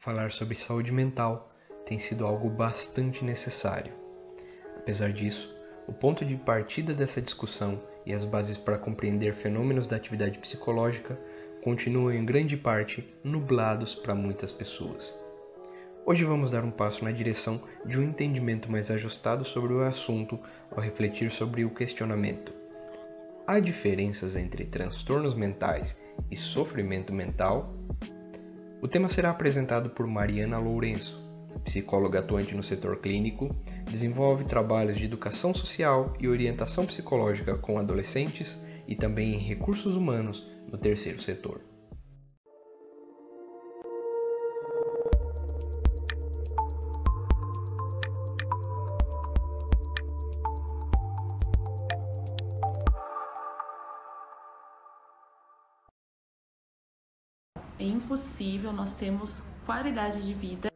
falar sobre saúde mental tem sido algo bastante necessário. Apesar disso, o ponto de partida dessa discussão e as bases para compreender fenômenos da atividade psicológica continuam em grande parte nublados para muitas pessoas. Hoje vamos dar um passo na direção de um entendimento mais ajustado sobre o assunto ao refletir sobre o questionamento: há diferenças entre transtornos mentais e sofrimento mental? O tema será apresentado por Mariana Lourenço, psicóloga atuante no setor clínico, desenvolve trabalhos de educação social e orientação psicológica com adolescentes e também em recursos humanos no terceiro setor. É impossível nós termos qualidade de vida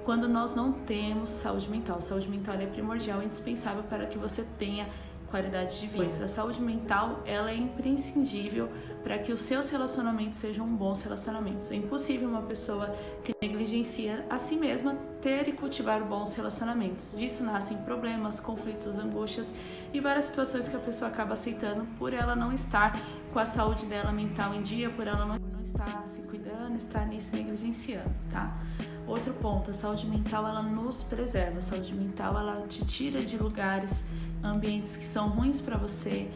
quando nós não temos saúde mental. Saúde mental é primordial e indispensável para que você tenha qualidade de vida. A saúde mental ela é imprescindível para que os seus relacionamentos sejam bons relacionamentos. É impossível uma pessoa que negligencia a si mesma ter e cultivar bons relacionamentos. Disso nascem problemas, conflitos, angústias e várias situações que a pessoa acaba aceitando por ela não estar com a saúde dela mental em dia, por ela não estar se cuidando, estar se negligenciando, tá? Outro ponto, a saúde mental ela nos preserva. A saúde mental ela te tira de lugares, ambientes que são ruins para você,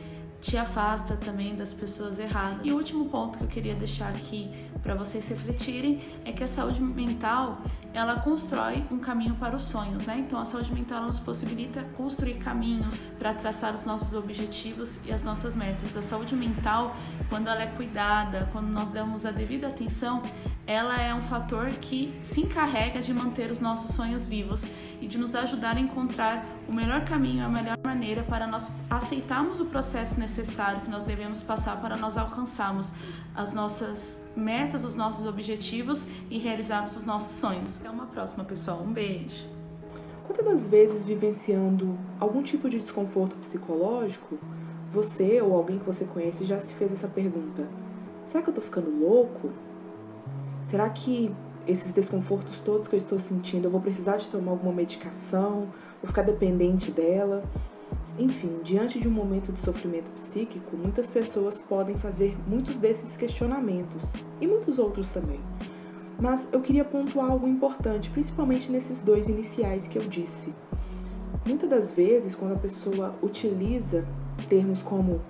te afasta também das pessoas erradas. E o último ponto que eu queria deixar aqui para vocês refletirem é que a saúde mental ela constrói um caminho para os sonhos, né? Então a saúde mental ela nos possibilita construir caminhos para traçar os nossos objetivos e as nossas metas. A saúde mental, quando ela é cuidada, quando nós damos a devida atenção, ela é um fator que se encarrega de manter os nossos sonhos vivos e de nos ajudar a encontrar o melhor caminho, a melhor maneira para nós aceitarmos o processo necessário que nós devemos passar para nós alcançarmos as nossas metas, os nossos objetivos e realizarmos os nossos sonhos. Até uma próxima, pessoal. Um beijo! Quantas das vezes vivenciando algum tipo de desconforto psicológico, você ou alguém que você conhece já se fez essa pergunta: será que eu tô ficando louco? Será que esses desconfortos todos que eu estou sentindo, eu vou precisar de tomar alguma medicação? Vou ficar dependente dela? Enfim, diante de um momento de sofrimento psíquico, muitas pessoas podem fazer muitos desses questionamentos e muitos outros também. Mas eu queria pontuar algo importante, principalmente nesses dois iniciais que eu disse. Muitas das vezes, quando a pessoa utiliza termos como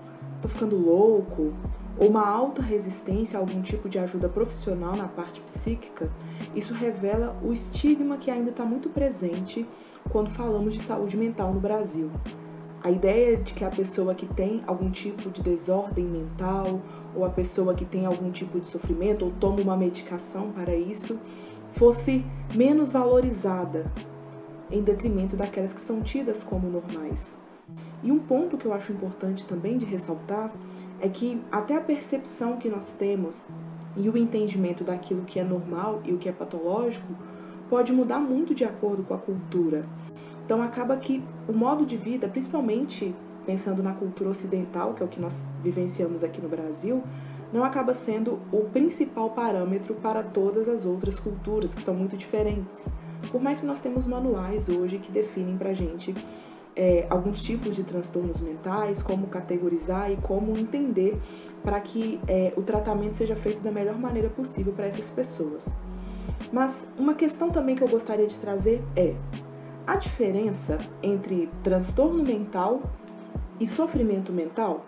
"tô ficando louco", ou uma alta resistência a algum tipo de ajuda profissional na parte psíquica, isso revela o estigma que ainda está muito presente quando falamos de saúde mental no Brasil. A ideia de que a pessoa que tem algum tipo de desordem mental, ou a pessoa que tem algum tipo de sofrimento, ou toma uma medicação para isso, fosse menos valorizada, em detrimento daquelas que são tidas como normais. E um ponto que eu acho importante também de ressaltar é que até a percepção que nós temos e o entendimento daquilo que é normal e o que é patológico pode mudar muito de acordo com a cultura. Então acaba que o modo de vida, principalmente pensando na cultura ocidental, que é o que nós vivenciamos aqui no Brasil, não acaba sendo o principal parâmetro para todas as outras culturas, que são muito diferentes. Por mais que nós temos manuais hoje que definem pra gente alguns tipos de transtornos mentais, como categorizar e como entender para que o tratamento seja feito da melhor maneira possível para essas pessoas. Mas uma questão também que eu gostaria de trazer é a diferença entre transtorno mental e sofrimento mental.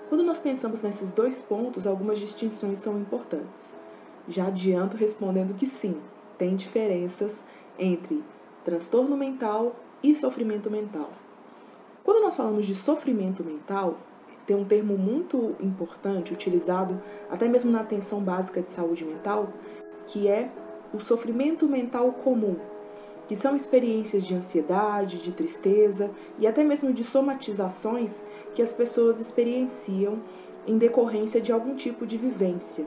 Quando nós pensamos nesses dois pontos, algumas distinções são importantes. Já adianto respondendo que sim, tem diferenças entre transtorno mental e sofrimento mental. Quando nós falamos de sofrimento mental, tem um termo muito importante, utilizado até mesmo na atenção básica de saúde mental, que é o sofrimento mental comum, que são experiências de ansiedade, de tristeza e até mesmo de somatizações que as pessoas experienciam em decorrência de algum tipo de vivência.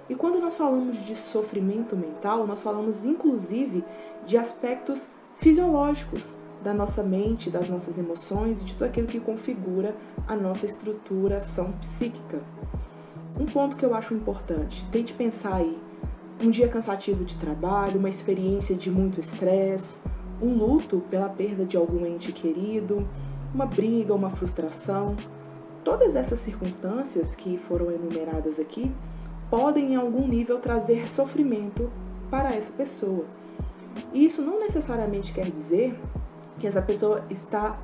E quando nós falamos de sofrimento mental, nós falamos inclusive de aspectos fisiológicos da nossa mente, das nossas emoções e de tudo aquilo que configura a nossa estruturação psíquica. Um ponto que eu acho importante, tente pensar aí, um dia cansativo de trabalho, uma experiência de muito estresse, um luto pela perda de algum ente querido, uma briga, uma frustração. Todas essas circunstâncias que foram enumeradas aqui podem em algum nível trazer sofrimento para essa pessoa. E isso não necessariamente quer dizer que essa pessoa está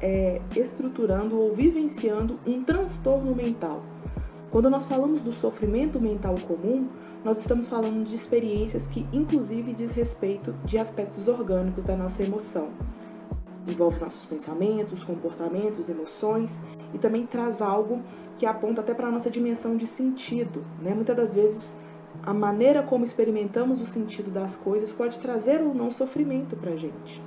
estruturando ou vivenciando um transtorno mental. Quando nós falamos do sofrimento mental comum, nós estamos falando de experiências que inclusive diz respeito de aspectos orgânicos da nossa emoção. Envolve nossos pensamentos, comportamentos, emoções e também traz algo que aponta até para a nossa dimensão de sentido, né? Muitas das vezes a maneira como experimentamos o sentido das coisas pode trazer ou não sofrimento para a gente.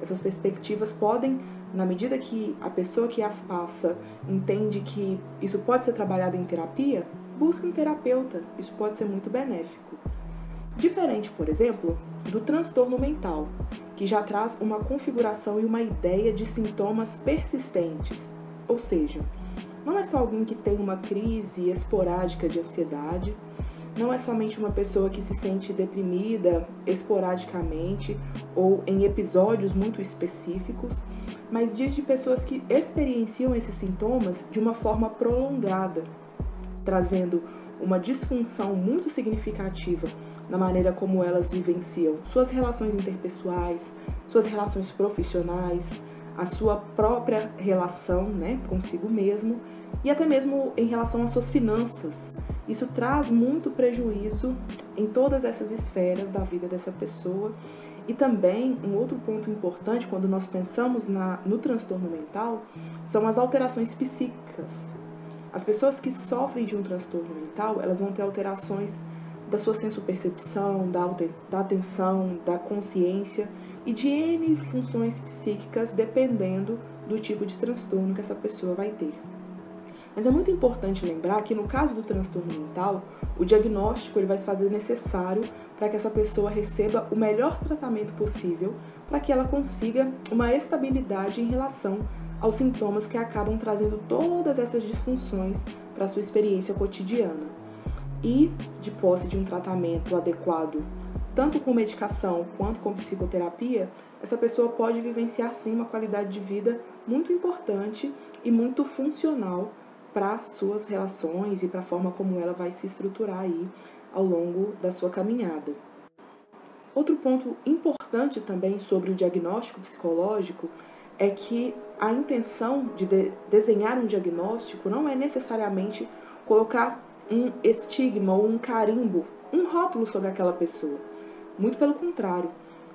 Essas perspectivas podem, na medida que a pessoa que as passa entende que isso pode ser trabalhado em terapia, busca um terapeuta. Isso pode ser muito benéfico. Diferente, por exemplo, do transtorno mental, que já traz uma configuração e uma ideia de sintomas persistentes. Ou seja, não é só alguém que tem uma crise esporádica de ansiedade, não é somente uma pessoa que se sente deprimida esporadicamente ou em episódios muito específicos, mas diz de pessoas que experienciam esses sintomas de uma forma prolongada, trazendo uma disfunção muito significativa na maneira como elas vivenciam suas relações interpessoais, suas relações profissionais, a sua própria relação, né, consigo mesmo e até mesmo em relação às suas finanças. Isso traz muito prejuízo em todas essas esferas da vida dessa pessoa. E também, um outro ponto importante quando nós pensamos no transtorno mental são as alterações psíquicas. As pessoas que sofrem de um transtorno mental, elas vão ter alterações da sua sensopercepção, da atenção, da consciência e de N funções psíquicas dependendo do tipo de transtorno que essa pessoa vai ter. Mas é muito importante lembrar que no caso do transtorno mental, o diagnóstico ele vai se fazer necessário para que essa pessoa receba o melhor tratamento possível para que ela consiga uma estabilidade em relação aos sintomas que acabam trazendo todas essas disfunções para a sua experiência cotidiana. E, de posse de um tratamento adequado, tanto com medicação quanto com psicoterapia, essa pessoa pode vivenciar sim uma qualidade de vida muito importante e muito funcional para suas relações e para a forma como ela vai se estruturar aí ao longo da sua caminhada. Outro ponto importante também sobre o diagnóstico psicológico é que a intenção de desenhar um diagnóstico não é necessariamente colocar um estigma ou um carimbo, um rótulo sobre aquela pessoa. Muito pelo contrário,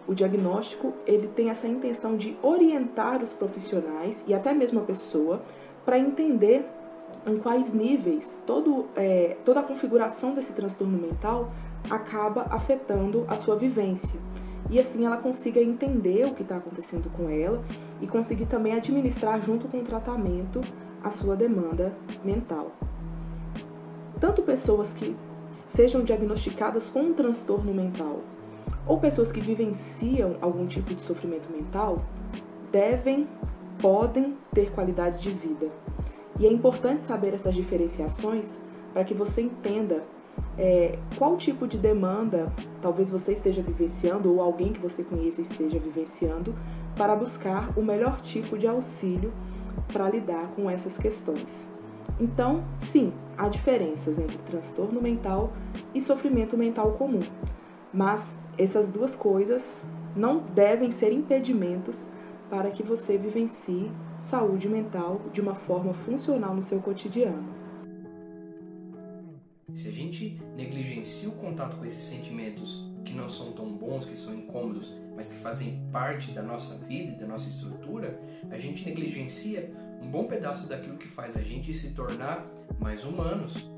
o diagnóstico ele tem essa intenção de orientar os profissionais e até mesmo a pessoa para entender em quais níveis toda a configuração desse transtorno mental acaba afetando a sua vivência. E assim ela consiga entender o que está acontecendo com ela e conseguir também administrar junto com o tratamento a sua demanda mental. Tanto pessoas que sejam diagnosticadas com um transtorno mental ou pessoas que vivenciam algum tipo de sofrimento mental podem ter qualidade de vida. E é importante saber essas diferenciações para que você entenda qual tipo de demanda talvez você esteja vivenciando ou alguém que você conheça esteja vivenciando para buscar o melhor tipo de auxílio para lidar com essas questões. Então, sim, há diferenças entre transtorno mental e sofrimento mental comum, mas essas duas coisas não devem ser impedimentos para que você vivencie saúde mental de uma forma funcional no seu cotidiano. Se a gente negligencia o contato com esses sentimentos que não são tão bons, que são incômodos, mas que fazem parte da nossa vida e da nossa estrutura, a gente negligencia um bom pedaço daquilo que faz a gente se tornar mais humanos.